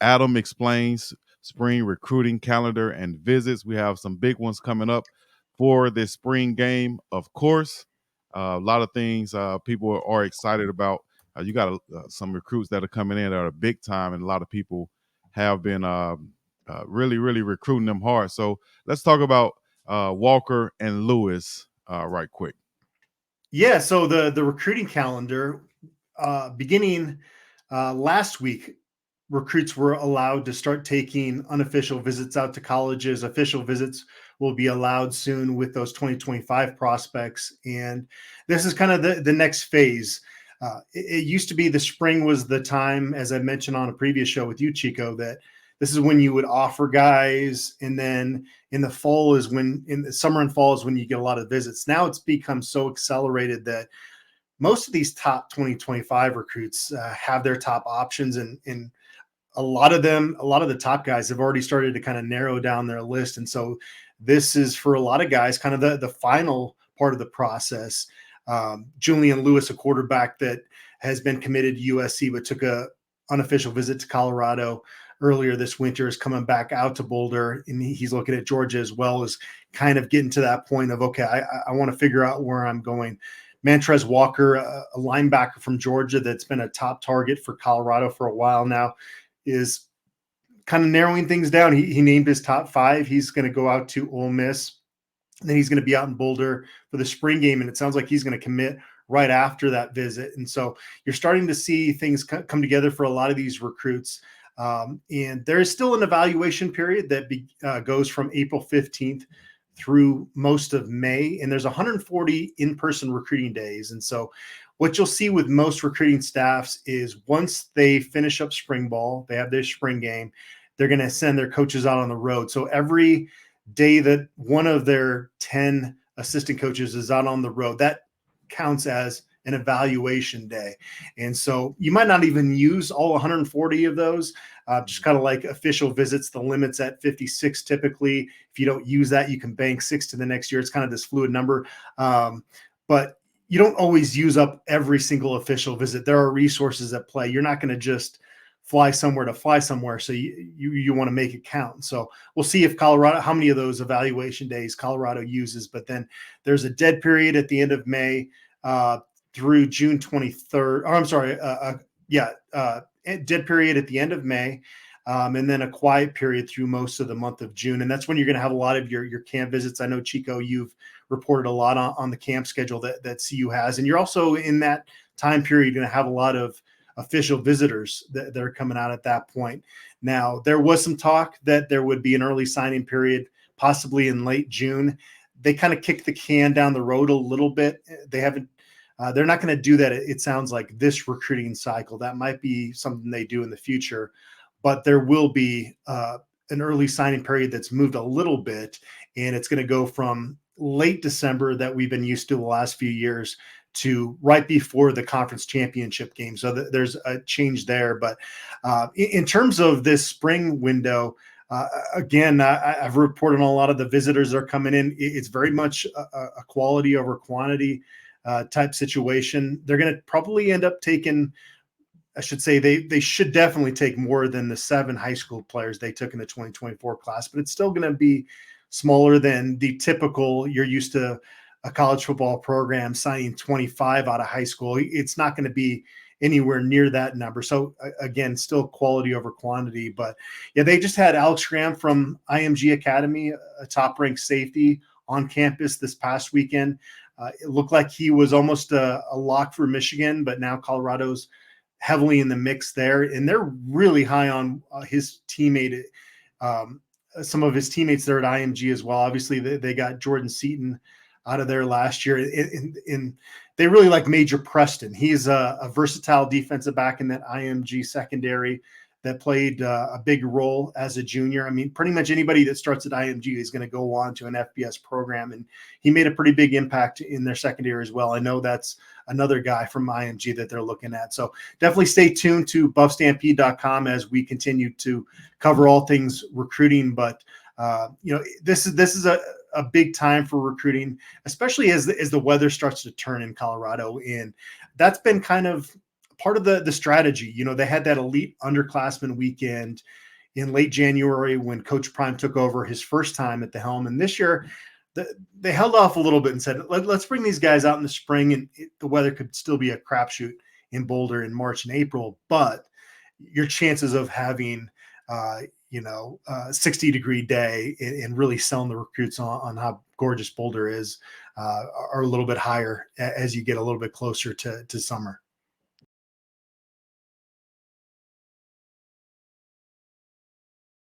Adam explains spring recruiting calendar and visits. We have some big ones coming up for this spring game, of course. A lot of things people are excited about. You got some recruits that are coming in that are big time, and a lot of people have been really, really recruiting them hard. So let's talk about Walker and Lewis right quick. Yeah, so the recruiting calendar beginning last week, recruits were allowed to start taking unofficial visits out to colleges. Official visits will be allowed soon with those 2025 prospects. And this is kind of the next phase. It used to be the spring was the time, as I mentioned on a previous show with you, Chico, that this is when you would offer guys. And then in the fall is when, in the summer and fall is when you get a lot of visits. Now it's become so accelerated that most of these top 2025 recruits have their top options, and a lot of them, a lot of the top guys have already started to kind of narrow down their list. And so this is for a lot of guys kind of the final part of the process. Julian Lewis, a quarterback that has been committed to USC but took a unofficial visit to Colorado earlier this winter, is coming back out to Boulder, and he's looking at Georgia as well, as kind of getting to that point of, okay, I want to figure out where I'm going. Mantrez Walker, a linebacker from Georgia that's been a top target for Colorado for a while now, is kind of narrowing things down. He named his top 5. He's going to go out to Ole Miss, and then he's going to be out in Boulder for the spring game, and it sounds like he's going to commit right after that visit. And so you're starting to see things come together for a lot of these recruits. And there is still an evaluation period that goes from April 15th through most of May, and there's 140 in-person recruiting days. And so what you'll see with most recruiting staffs is once they finish up spring ball, they have their spring game, they're going to send their coaches out on the road. So every day that one of their 10 assistant coaches is out on the road, that counts as an evaluation day. And so you might not even use all 140 of those, just kind of like official visits. The limit's at 56 typically. If you don't use that, you can bank 6 to the next year. It's kind of this fluid number. But you don't always use up every single official visit. There are resources at play. You're not going to just fly somewhere to fly somewhere. So you want to make it count. So we'll see if Colorado, how many of those evaluation days Colorado uses. But then there's a dead period at the end of May through June 23rd. Or I'm sorry. Dead period at the end of May. And then a quiet period through most of the month of June. And that's when you're going to have a lot of your camp visits. I know, Chico, you've reported a lot on the camp schedule that CU has. And you're also in that time period going to have a lot of official visitors that are coming out at that point. Now, there was some talk that there would be an early signing period, possibly in late June. They kind of kicked the can down the road a little bit. They haven't. They're not going to do that. It sounds like this recruiting cycle. That might be something they do in the future, but there will be an early signing period that's moved a little bit, and it's going to go from late December that we've been used to the last few years to right before the conference championship game. So there's a change there. But in terms of this spring window, again, I've reported on a lot of the visitors that are coming in. It's very much a quality over quantity type situation. They're going to probably end up taking, I should say, they should definitely take more than the 7 high school players they took in the 2024 class, but it's still going to be smaller than the typical. You're used to a college football program signing 25 out of high school. It's not going to be anywhere near that number. So again, still quality over quantity. But yeah, they just had Alex Graham from IMG Academy, a top-ranked safety, on campus this past weekend. It looked like he was almost a lock for Michigan, but now Colorado's heavily in the mix there, and they're really high on his teammate. Some of his teammates there at IMG as well. Obviously, they got Jordan Seaton out of there last year, and they really like Major Preston. He's a versatile defensive back in that IMG secondary that played a big role as a junior. I mean, pretty much anybody that starts at IMG is going to go on to an FBS program, and he made a pretty big impact in their secondary as well. I know that's another guy from IMG that they're looking at. So definitely stay tuned to buffstampede.com as we continue to cover all things recruiting. But this is a big time for recruiting, especially as the weather starts to turn in Colorado. And that's been kind of part of the strategy. They had that elite underclassmen weekend in late January when Coach Prime took over his first time at the helm. And this year, they held off a little bit and said, let's bring these guys out in the spring. And the weather could still be a crapshoot in Boulder in March and April, but your chances of having, 60-degree day and really selling the recruits on how gorgeous Boulder is are a little bit higher as you get a little bit closer to summer.